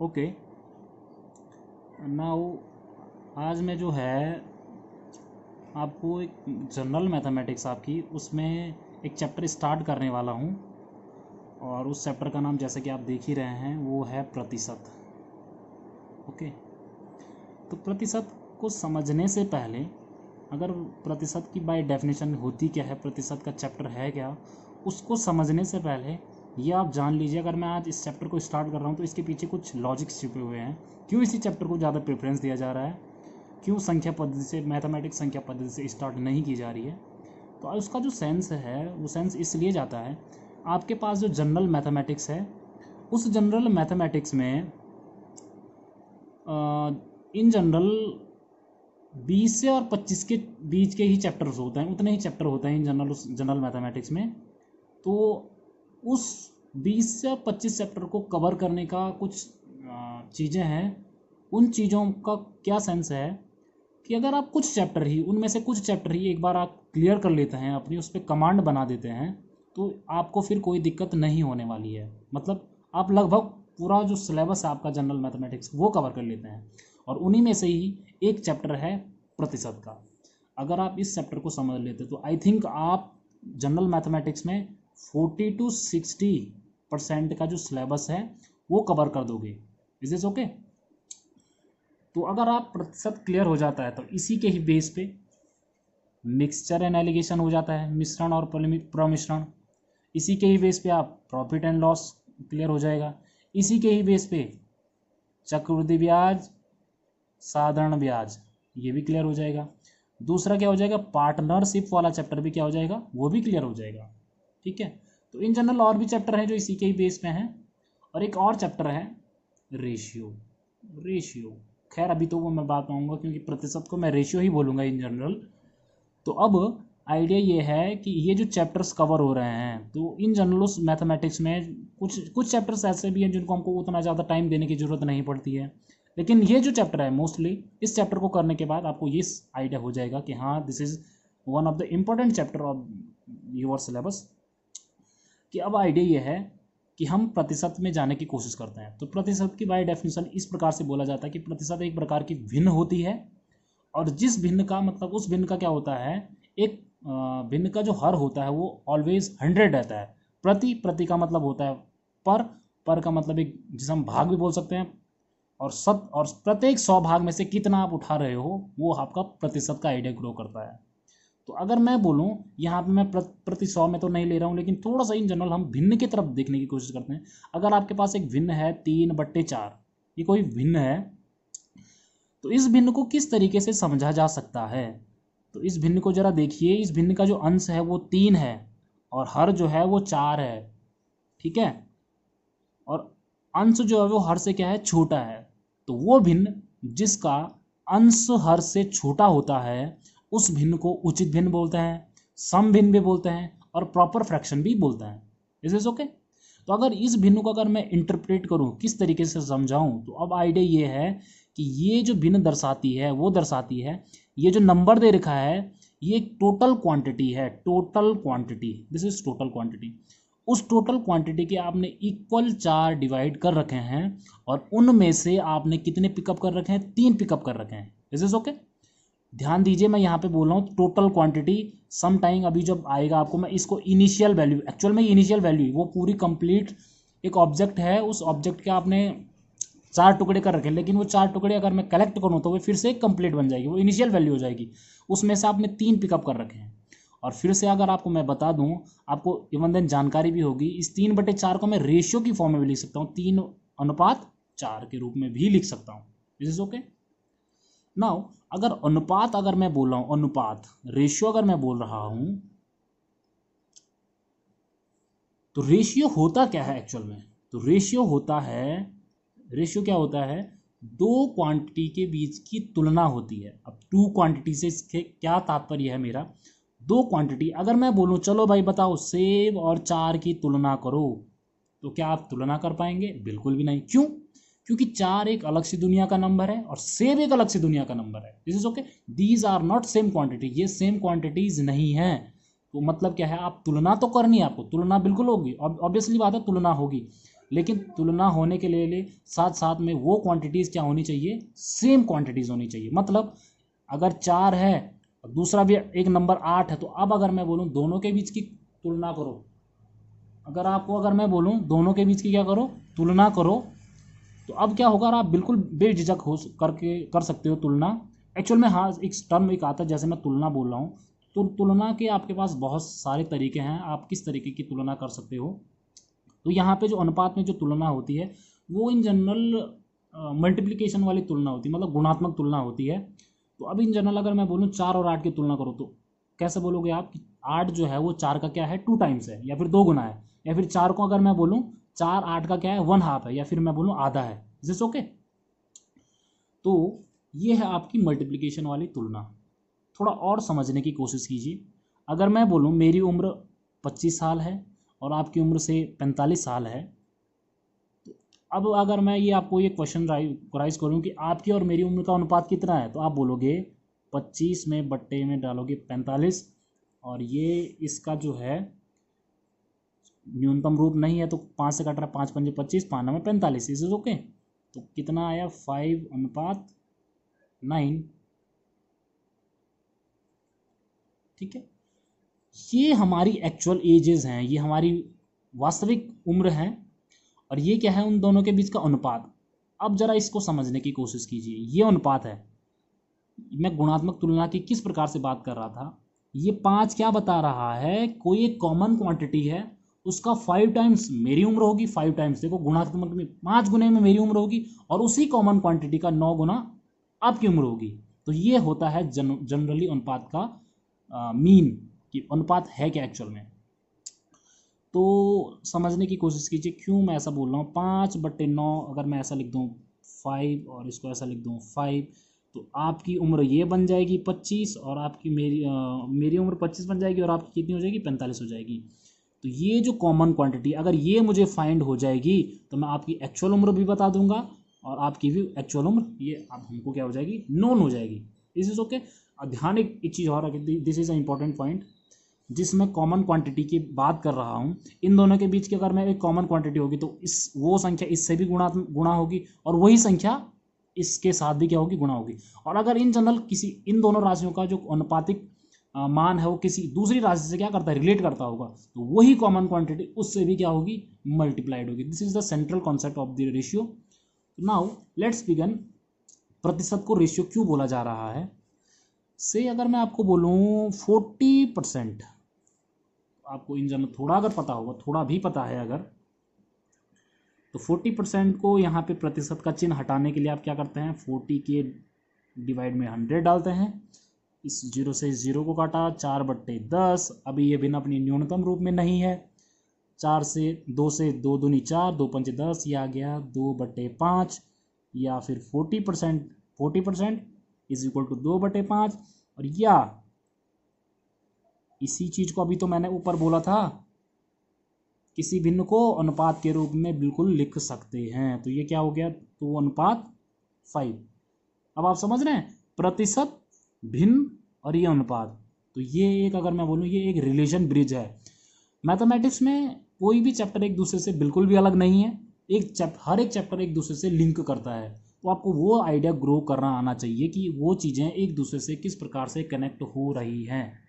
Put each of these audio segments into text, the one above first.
Okay, now आज मैं जो है आपको एक जनरल मैथमेटिक्स आपकी उसमें एक चैप्टर स्टार्ट करने वाला हूँ, और उस चैप्टर का नाम जैसे कि आप देख ही रहे हैं वो है प्रतिशत। ओके, तो प्रतिशत को समझने से पहले, अगर प्रतिशत की बाय डेफिनेशन होती क्या है, प्रतिशत का चैप्टर है क्या, उसको समझने से पहले ये आप जान लीजिए, अगर मैं आज इस चैप्टर को स्टार्ट कर रहा हूँ तो इसके पीछे कुछ लॉजिक्स छिपे हुए हैं। क्यों इसी चैप्टर को ज़्यादा प्रेफरेंस दिया जा रहा है, क्यों संख्या पद्धति से, मैथमेटिक्स संख्या पद्धति से स्टार्ट नहीं की जा रही है। तो उसका जो सेंस है वो सेंस इसलिए जाता है, आपके पास जो जनरल मैथमेटिक्स है उस जनरल मैथमेटिक्स में इन जनरल 20 से और 25 के बीच के ही चैप्टर्स होते हैं, उतने ही चैप्टर होते हैं इन जनरल, उस जनरल मैथमेटिक्स में। तो उस 20 से 25 चैप्टर को कवर करने का कुछ चीज़ें हैं। उन चीज़ों का क्या सेंस है कि अगर आप कुछ चैप्टर ही, उनमें से कुछ चैप्टर ही एक बार आप क्लियर कर लेते हैं, अपनी उस पर कमांड बना देते हैं, तो आपको फिर कोई दिक्कत नहीं होने वाली है। मतलब आप लगभग पूरा जो सिलेबस है आपका जनरल मैथमेटिक्स वो कवर कर लेते हैं, और उन्हीं में से ही एक चैप्टर है प्रतिशत का। अगर आप इस चैप्टर को समझ लेते तो आई थिंक आप जनरल मैथमेटिक्स में 40 to 60% का जो सिलेबस है वो कवर कर दोगे। Is is okay. तो अगर आप प्रतिशत क्लियर हो जाता है तो इसी के ही बेस पे मिक्सचर एंड एलिगेशन हो जाता है, मिश्रण और प्रमिश्रण। इसी के ही बेस पे आप प्रॉफिट एंड लॉस क्लियर हो जाएगा। इसी के ही बेस पे चक्रवृद्धि ब्याज, साधारण ब्याज, ये भी क्लियर हो जाएगा। दूसरा क्या हो जाएगा, पार्टनरशिप वाला चैप्टर भी क्या हो जाएगा, वो भी क्लियर हो जाएगा। ठीक है, तो इन जनरल और भी चैप्टर हैं जो इसी के ही बेस पे हैं, और एक और चैप्टर है रेशियो। खैर अभी तो वो मैं बात पाऊंगा, क्योंकि प्रतिशत को मैं रेशियो ही बोलूँगा इन जनरल। तो अब आइडिया ये है कि ये जो चैप्टर्स कवर हो रहे हैं, तो इन जनरल उस मैथमेटिक्स में कुछ चैप्टर्स ऐसे भी हैं जिनको हमको उतना ज़्यादा टाइम देने की ज़रूरत नहीं पड़ती है, लेकिन ये जो चैप्टर है मोस्टली, इस चैप्टर को करने के बाद आपको ये आइडिया हो जाएगा कि हाँ, this is one of the important chapter of your syllabus. कि अब आइडिया ये है कि हम प्रतिशत में जाने की कोशिश करते हैं। तो प्रतिशत की बाय डेफिनेशन इस प्रकार से बोला जाता है कि प्रतिशत एक प्रकार की भिन्न होती है, और जिस भिन्न का मतलब, उस भिन्न का क्या होता है, एक भिन्न का जो हर होता है वो ऑलवेज 100 रहता है। प्रति का मतलब होता है पर का मतलब एक, जिसे हम भाग भी बोल सकते हैं, और प्रत्येक 100 भाग में से कितना आप उठा रहे हो वो आपका प्रतिशत का आइडिया ग्रो करता है। तो अगर मैं बोलूँ, यहाँ पे मैं प्रति 100 में तो नहीं ले रहा हूँ, लेकिन थोड़ा सा इन जनरल हम भिन्न की तरफ देखने की कोशिश करते हैं। अगर आपके पास एक भिन्न है 3/4, ये कोई भिन्न है, तो इस भिन्न को किस तरीके से समझा जा सकता है। तो इस भिन्न को जरा देखिए, इस भिन्न का जो अंश है वो 3 है, और हर जो है वो 4 है। ठीक है, और अंश जो है वो हर से क्या है, छोटा है। तो वो भिन्न जिसका अंश हर से छोटा होता है उस भिन्न को उचित भिन्न बोलते हैं, सम भिन्न भी बोलते हैं, और प्रॉपर फ्रैक्शन भी बोलते हैं। Is is okay. तो अगर इस भिन्न को अगर मैं इंटरप्रेट करूं, किस तरीके से समझाऊं, तो अब आइडिया ये है कि ये जो भिन्न दर्शाती है वो दर्शाती है, ये जो नंबर दे रखा है ये टोटल क्वांटिटी है, total quantity, this is total quantity. उस टोटल क्वांटिटी के आपने इक्वल 4 डिवाइड कर रखे हैं, और उनमें से आपने कितने पिकअप कर रखे हैं, 3 पिकअप कर रखे हैं। This is okay. ध्यान दीजिए, मैं यहाँ पे बोल रहा हूँ टोटल क्वांटिटी। सम टाइम अभी जब आएगा आपको, मैं इसको इनिशियल वैल्यू, एक्चुअल में इनिशियल वैल्यू वो पूरी कंप्लीट एक ऑब्जेक्ट है, उस ऑब्जेक्ट के आपने 4 टुकड़े कर रखे, लेकिन वो 4 टुकड़े अगर मैं कलेक्ट करूँ तो वो फिर से कंप्लीट बन जाएगी, वो इनिशियल वैल्यू हो जाएगी। उसमें से आपने 3 पिकअप कर रखे हैं। और फिर से अगर आपको मैं बता दूं, आपको इवन देन जानकारी भी होगी, इस 3/4 को मैं रेशियो की फॉर्म में भी लिख सकता हूँ, 3:4 के रूप में भी लिख सकता हूँ। This is okay. नाउ अगर अनुपात, अगर मैं बोल रहा हूँ अनुपात, रेशियो अगर मैं बोल रहा हूं, तो रेशियो होता क्या है एक्चुअल में। तो रेशियो क्या होता है, 2 क्वांटिटी के बीच की तुलना होती है। अब 2 क्वांटिटी से इसके क्या तात्पर्य है मेरा, 2 क्वांटिटी। अगर मैं बोलूं चलो भाई बताओ सेब और 4 की तुलना करो, तो क्या आप तुलना कर पाएंगे, बिल्कुल भी नहीं। क्यों, क्योंकि 4 एक अलग सी दुनिया का नंबर है और सेब एक अलग सी दुनिया का नंबर है। This is okay, these are not same quantity, ये सेम क्वांटिटीज नहीं है। तो मतलब क्या है, आप तुलना तो करनी है, आपको तुलना बिल्कुल होगी, ऑब्वियसली बात है तुलना होगी। लेकिन तुलना होने के लिए साथ साथ में वो क्वांटिटीज़ क्या होनी चाहिए, सेम क्वांटिटीज़ होनी चाहिए। मतलब अगर 4 है, दूसरा भी एक नंबर 8 है, तो अब अगर मैं बोलूँ दोनों के बीच की तुलना करो, अगर मैं बोलूँ दोनों के बीच की क्या करो, तुलना करो, तो अब क्या होगा, आप बिल्कुल बेझिझक हो करके कर सकते हो तुलना। एक्चुअल में हाँ, एक टर्म एक आता है, जैसे मैं तुलना बोल रहा हूँ, तो तुलना के आपके पास बहुत सारे तरीके हैं, आप किस तरीके की तुलना कर सकते हो। तो यहाँ पे जो अनुपात में जो तुलना होती है वो इन जनरल मल्टीप्लिकेशन वाली तुलना होती है, मतलब गुणात्मक तुलना होती है। तो अब इन जनरल अगर मैं बोलूँ 4 और 8 की तुलना करो, तो कैसे बोलोगे आप कि 8 जो है वो 4 का क्या है, 2 टाइम्स है, या फिर 2 गुना है। या फिर 4 को अगर मैं बोलूँ 4 8 का क्या है, 1/2 है, या फिर मैं बोलूँ आधा है। Is this okay? तो ये है आपकी मल्टीप्लिकेशन वाली तुलना। थोड़ा और समझने की कोशिश कीजिए। अगर मैं बोलूँ मेरी उम्र 25 साल है और आपकी उम्र से 45 साल है, अब अगर मैं ये आपको ये क्वेश्चन राइज करूँ कि आपकी और मेरी उम्र का अनुपात कितना है, तो आप बोलोगे 25 में बट्टे में डालोगे 45, और ये इसका जो है न्यूनतम रूप नहीं है तो 5 से कट रहा है, 5 पंजे 25, 5 में 45, इज ओके। तो कितना आया, 5:9। ठीक है, ये हमारी एक्चुअल एजेस हैं, ये हमारी वास्तविक उम्र है, और ये क्या है, उन दोनों के बीच का अनुपात। अब जरा इसको समझने की कोशिश कीजिए, ये अनुपात है। मैं गुणात्मक तुलना की किस प्रकार से बात कर रहा था, ये 5 क्या बता रहा है, कोई एक कॉमन क्वांटिटी है, उसका 5 टाइम्स मेरी उम्र होगी, 5 टाइम्स, देखो गुणात्मक में 5 गुने में मेरी उम्र होगी, और उसी कॉमन क्वांटिटी का 9 गुना आपकी उम्र होगी। तो ये होता है जनरली अनुपात का मीन, कि अनुपात है क्या एक्चुअल में। तो समझने की कोशिश कीजिए क्यों मैं ऐसा बोल रहा हूँ। 5/9 अगर मैं ऐसा लिख दूँ 5, और इसको ऐसा लिख दूँ 5, तो आपकी उम्र ये बन जाएगी 25, और आपकी मेरी उम्र 25 बन जाएगी, और आपकी कितनी हो जाएगी, 45 हो जाएगी। तो ये जो कॉमन क्वांटिटी अगर ये मुझे फाइंड हो जाएगी, तो मैं आपकी एक्चुअल उम्र भी बता दूंगा, और आपकी भी एक्चुअल उम्र ये अब हमको क्या हो जाएगी, नोन हो जाएगी। This is okay. ध्यान एक चीज़ और रखें, this is a important point, जिसमें कॉमन क्वांटिटी की बात कर रहा हूँ, इन दोनों के बीच की अगर मैं एक कॉमन क्वांटिटी होगी, तो इस वो संख्या इससे भी गुणा होगी, और वही संख्या इसके साथ भी क्या होगी, गुणा होगी। और अगर इन जनरल किसी इन दोनों राशियों का जो अनुपातिक मान है वो किसी दूसरी राशि से क्या करता है, रिलेट करता होगा, तो वही कॉमन क्वांटिटी उससे भी क्या होगी, मल्टीप्लाइड होगी। This is the central concept of the ratio. Now let's begin. प्रतिशत को रेशियो क्यों बोला जा रहा है, से अगर मैं आपको बोलूँ 40%, आपको इन जनरल थोड़ा अगर पता होगा, थोड़ा भी पता है अगर, तो 40% को यहाँ पे प्रतिशत का चिन्ह हटाने के लिए आप क्या करते हैं, 40 के डिवाइड में 100 डालते हैं। इस 0 से इस 0 को काटा, 4/10। अभी ये भिन्न अपनी न्यूनतम रूप में नहीं है, 4 से 2 से 2 दूनी 4, 2 पंचे 10, ये आ गया 2/5, या फिर 40% इज इक्वल टू 2/5। और या इसी चीज को अभी तो मैंने ऊपर बोला था, किसी भिन्न को अनुपात के रूप में बिल्कुल लिख सकते हैं, तो ये क्या हो गया, 2:5। अब आप समझ रहे हैं, प्रतिशत, भिन्न और ये अनुपात। तो ये एक, अगर मैं बोलूँ, ये एक रिलेशन ब्रिज है। मैथमेटिक्स में कोई भी चैप्टर एक दूसरे से बिल्कुल भी अलग नहीं है, हर एक चैप्टर एक दूसरे से लिंक करता है। तो आपको वो आइडिया ग्रो करना आना चाहिए कि वो चीज़ें एक दूसरे से किस प्रकार से कनेक्ट हो रही हैं।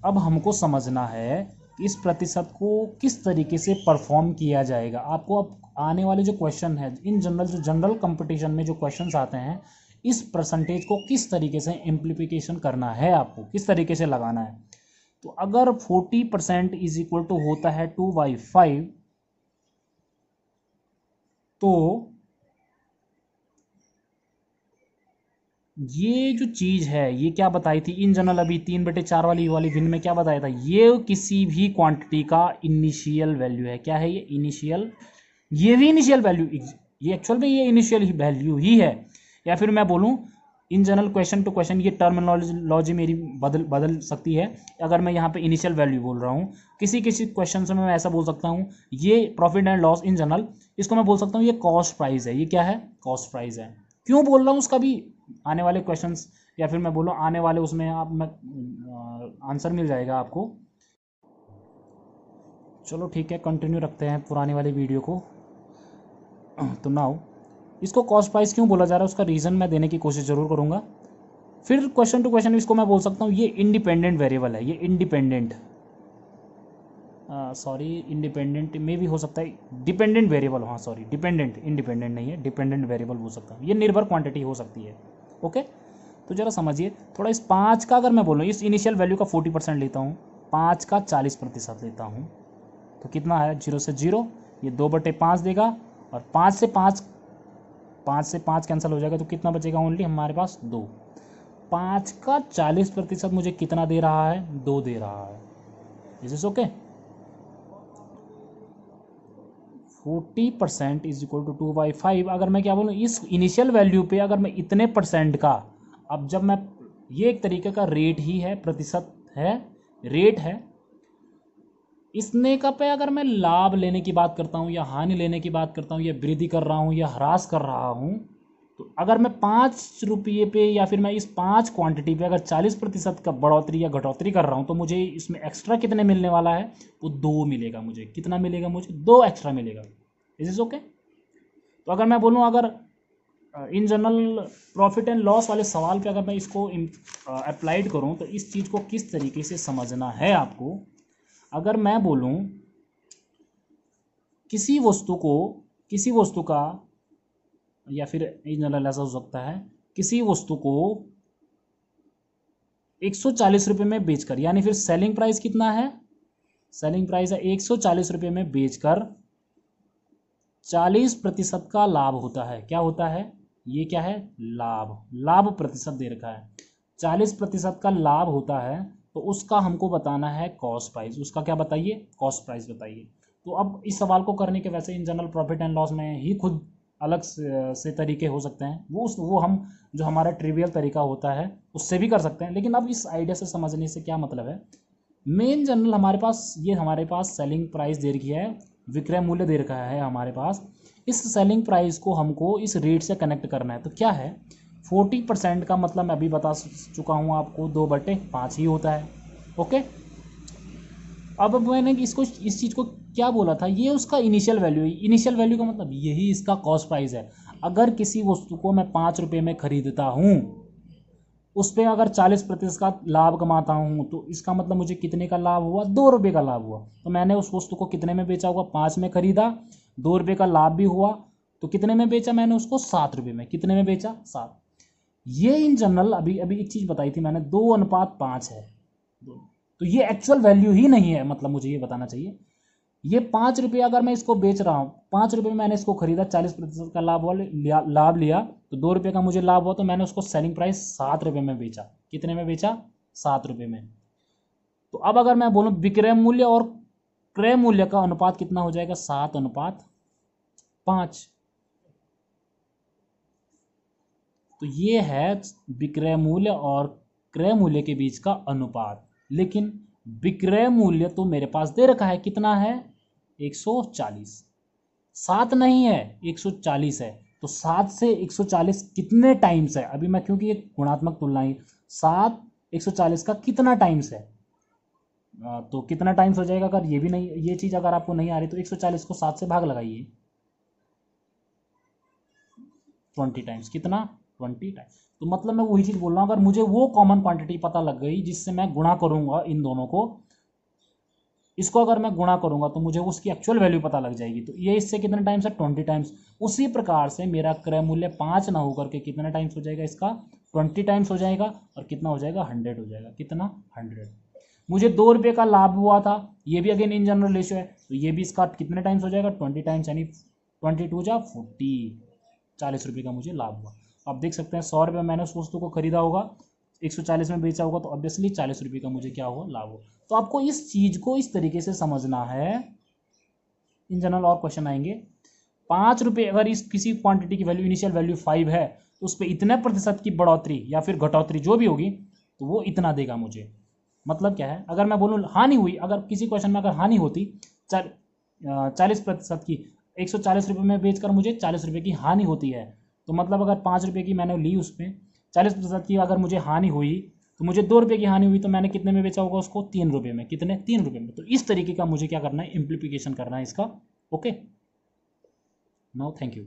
अब हमको समझना है कि इस प्रतिशत को किस तरीके से परफॉर्म किया जाएगा। आपको अब आने वाले जो क्वेश्चन है, इन जनरल जो जनरल कंपटीशन में जो क्वेश्चंस आते हैं, इस परसेंटेज को किस तरीके से इम्प्लीफिकेशन करना है, आपको किस तरीके से लगाना है। तो अगर 40% इज इक्वल टू होता है 2/5, तो ये जो चीज़ है ये क्या बताई थी इन जनरल, अभी 3/4 वाली भिन्न में क्या बताया था, ये किसी भी क्वांटिटी का इनिशियल वैल्यू है। क्या है ये, इनिशियल, ये भी इनिशियल वैल्यू, ये एक्चुअल में ये इनिशियल वैल्यू ही है। या फिर मैं बोलूँ in general question to question ये टर्मिनोलॉजी मेरी बदल सकती है। अगर मैं यहाँ पे इनिशियल वैल्यू बोल रहा हूँ, किसी किसी क्वेश्चन से मैं ऐसा बोल सकता हूँ, ये profit and loss in general, इसको मैं बोल सकता हूँ ये कॉस्ट प्राइस है। ये क्या है, कॉस्ट प्राइस है। क्यों बोल रहा हूँ उसका भी आने वाले क्वेश्चंस, या फिर मैं बोलूँ आने वाले उसमें आप मैं आंसर मिल जाएगा आपको। चलो ठीक है, कंटिन्यू रखते हैं पुरानी वाली वीडियो को। तो नाउ इसको कॉस्ट प्राइस क्यों बोला जा रहा है उसका रीज़न मैं देने की कोशिश ज़रूर करूँगा। फिर क्वेश्चन टू क्वेश्चन इसको मैं बोल सकता हूँ ये इंडिपेंडेंट वेरिएबल है, ये इंडिपेंडेंट, सॉरी इंडिपेंडेंट में भी हो सकता है, डिपेंडेंट वेरिएबल, हाँ सॉरी डिपेंडेंट, इंडिपेंडेंट नहीं है, डिपेंडेंट वेरिएबल हो सकता है, ये निर्भर क्वांटिटी हो सकती है। ओके, तो ज़रा समझिए थोड़ा। इस 5 का अगर मैं बोलूँ, इस इनिशियल वैल्यू का 40% लेता हूँ, 5 का 40% लेता हूँ, तो कितना है, 0 से 0, ये 2/5 देगा, और 5 से 5 कैंसिल हो जाएगा, तो कितना बचेगा, ओनली हमारे पास 2। 5 का 40% मुझे कितना दे रहा है, 2 दे रहा है। Is is okay. 40% is equal to 2/5। अगर मैं क्या बोलूँ, इस इनिशियल वैल्यू पे अगर मैं इतने परसेंट का, अब जब मैं, ये एक तरीके का रेट ही है, प्रतिशत है, रेट है, इसने का पे अगर मैं लाभ लेने की बात करता हूँ या हानि लेने की बात करता हूँ, या वृद्धि कर रहा हूँ या ह्रास कर रहा हूँ, तो अगर मैं 5 रुपये पे या फिर मैं इस 5 क्वांटिटी पे अगर 40% का बढ़ोतरी या घटोतरी कर रहा हूँ, तो मुझे इसमें एक्स्ट्रा कितने मिलने वाला है, वो 2 मिलेगा मुझे। कितना मिलेगा मुझे, 2 एक्स्ट्रा मिलेगा। Is is okay. तो अगर मैं बोलूँ, अगर in general profit and loss वाले सवाल पे अगर मैं इसको अप्लाइड करूँ, तो इस चीज़ को किस तरीके से समझना है आपको। अगर मैं बोलूँ किसी वस्तु का, या फिर इन जनरल ऐसा हो सकता है, किसी वस्तु को 140 रुपये में बेचकर, यानी फिर सेलिंग प्राइस कितना है, सेलिंग प्राइस है 140 रुपये में बेचकर 40% का लाभ होता है। क्या होता है, ये क्या है, लाभ प्रतिशत दे रखा है, 40% का लाभ होता है, तो उसका हमको बताना है कॉस्ट प्राइस। उसका क्या बताइए, कॉस्ट प्राइस बताइए। तो अब इस सवाल को करने के वैसे in general profit and loss में ही खुद अलग से तरीके हो सकते हैं, वो हम जो हमारा ट्रिवियल तरीका होता है उससे भी कर सकते हैं, लेकिन अब इस आइडिया से समझने से क्या मतलब है, मेन जनरल हमारे पास सेलिंग प्राइस दे रखी है, विक्रय मूल्य दे रखा है हमारे पास। इस सेलिंग प्राइस को हमको इस रेट से कनेक्ट करना है। तो क्या है, 40% का मतलब मैं अभी बता चुका हूँ आपको, 2/5 ही होता है। ओके, अब मैंने इसको, इस चीज़ को क्या बोला था, ये उसका इनिशियल वैल्यू है। इनिशियल वैल्यू का मतलब यही इसका कॉस्ट प्राइस है। अगर किसी वस्तु को मैं 5 रुपये में खरीदता हूँ, उस पर अगर 40% का लाभ कमाता हूँ, तो इसका मतलब मुझे कितने का लाभ हुआ, 2 रुपये का लाभ हुआ। तो मैंने उस वस्तु को कितने में बेचा होगा, 5 में खरीदा, 2 रुपये का लाभ भी हुआ, तो कितने में बेचा मैंने उसको, 7 रुपये में। कितने में बेचा, 7। ये इन जनरल अभी एक चीज़ बताई थी मैंने, 2:5 है, तो ये एक्चुअल वैल्यू ही नहीं है, मतलब मुझे ये बताना चाहिए। ये 5 रुपये अगर मैं इसको बेच रहा हूँ, 5 रुपये में मैंने इसको खरीदा, 40% का लाभ लिया, तो 2 रुपये का मुझे लाभ हुआ, तो मैंने उसको सेलिंग प्राइस 7 रुपये में बेचा। कितने में बेचा, 7 रुपये में। तो अब अगर मैं बोलूँ विक्रय मूल्य और क्रय मूल्य का अनुपात कितना हो जाएगा, 7:5। तो ये है विक्रय मूल्य और क्रय मूल्य के बीच का अनुपात। लेकिन विक्रय मूल्य तो मेरे पास दे रखा है, कितना है, 140, 7 नहीं है, 140 है। तो 7 से 140 कितने टाइम्स है, अभी मैं, क्योंकि ये गुणात्मक तुलना ही, 7 140 का कितना टाइम्स है, तो कितना टाइम्स हो जाएगा। अगर ये भी नहीं, ये चीज़ अगर आपको नहीं आ रही, तो 140 को 7 से भाग लगाइए, 20 टाइम्स। कितना, 20 टाइम्स। तो मतलब मैं वही चीज़ बोल रहा हूँ, अगर मुझे वो कॉमन क्वांटिटी पता लग गई जिससे मैं गुणा करूँगा इन दोनों को, इसको अगर मैं गुणा करूँगा तो मुझे उसकी एक्चुअल वैल्यू पता लग जाएगी। तो ये इससे कितने टाइम्स है, 20 टाइम्स। उसी प्रकार से मेरा क्रय मूल्य 5 ना होकर के कितने टाइम्स हो जाएगा, इसका 20 टाइम्स हो जाएगा, और कितना हो जाएगा, 100 हो जाएगा। कितना, 100। मुझे 2 रुपये का लाभ हुआ था, ये भी अगेन इन जनरल रेशियो है, तो ये भी इसका कितने टाइम्स हो जाएगा, 20 टाइम्स, यानी 22 जा 40, 40 रुपये का मुझे लाभ हुआ। आप देख सकते हैं 100 रुपये मैंने उस वस्तु को खरीदा होगा, 140 में बेचा होगा, तो ऑब्वियसली 40 रुपये का मुझे क्या हुआ, लाभ हुआ। तो आपको इस चीज़ को इस तरीके से समझना है। इन जनरल और क्वेश्चन आएंगे, 5 रुपये अगर इस किसी क्वांटिटी की वैल्यू, इनिशियल वैल्यू 5 है, तो उस पर इतने प्रतिशत की बढ़ोतरी या फिर घटोतरी जो भी होगी, तो वो इतना देगा मुझे। मतलब क्या है, अगर मैं बोलूँ हानि हुई, अगर किसी क्वेश्चन में अगर हानि होती 40% की, 140 रुपये में बेचकर मुझे 40 रुपये की हानि होती है, तो मतलब अगर 5 रुपये की मैंने ली, उसमें 40% की अगर मुझे हानि हुई, तो मुझे 2 रुपये की हानि हुई, तो मैंने कितने में बेचा होगा उसको? 3 रुपये में। कितने? 3 रुपये में। तो इस तरीके का मुझे क्या करना है? इम्प्लीकेशन करना है इसका। Okay, now thank you.